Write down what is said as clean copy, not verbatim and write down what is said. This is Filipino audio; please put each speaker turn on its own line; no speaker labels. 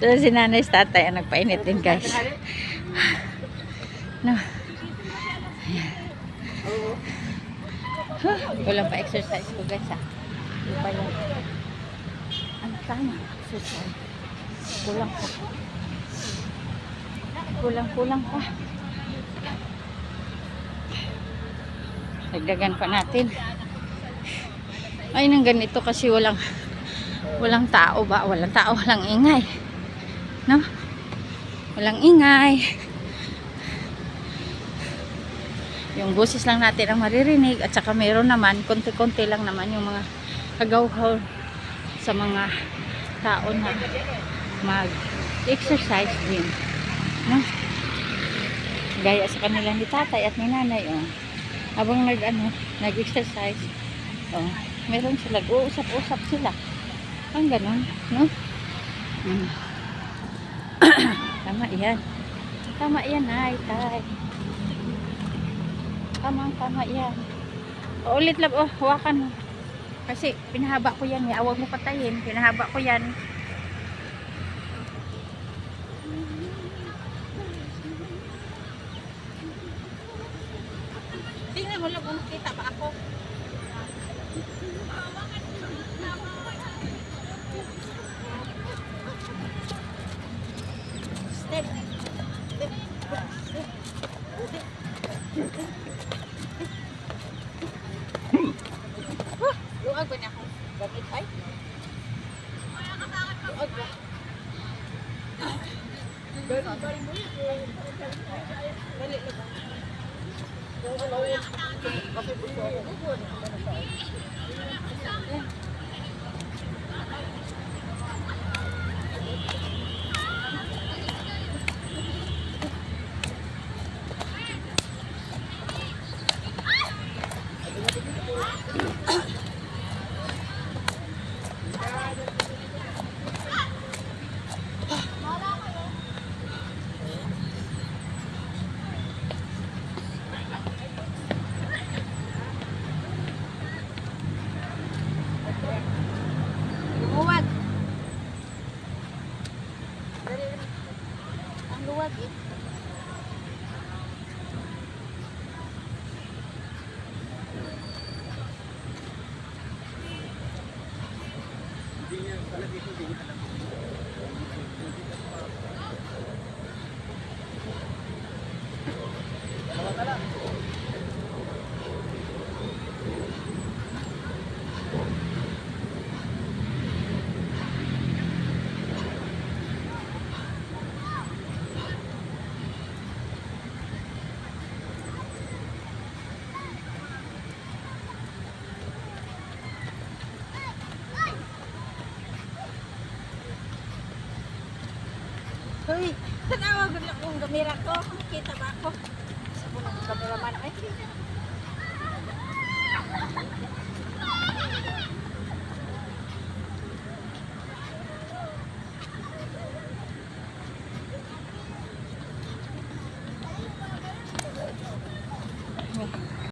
So si nanay sa tatay ang nagpainit din guys. No. Kulang pa exercise ko guys ha. Hindi pa yan. Ang tama exercise. Kulang pa. Kulang pa. Dagdagan pa natin. Ay nang ganito kasi walang tao ba? Walang tao, walang ingay. No? Walang ingay. Yung boses lang natin ang maririnig at saka meron naman, konti-konti lang naman yung mga kagawhaw sa mga tao na mag-exercise din. No? Gaya sa kanila ni tatay at ni nanay. Oh. Habang nag-exercise, oh, meron sila, uusap-usap sila. Ang ganon, no? Tama yan. Tama yan, ay, tay. Tama yan. O, ulit lang, oh, hawakan mo. Kasi, pinahaba ko yan, huwag mo patayin. Pinahaba ko yan. Tingnan mo lang kung nakita ba ako. Step. Luag ba niya ako? Gamit ay? Luag ba? Dali lang ba? Kasi gusto ako. Luwag. Ang luwag eh. Uy, tanawa gud akong gamera ko. Kita ba ako? Sa punong cameraman ay.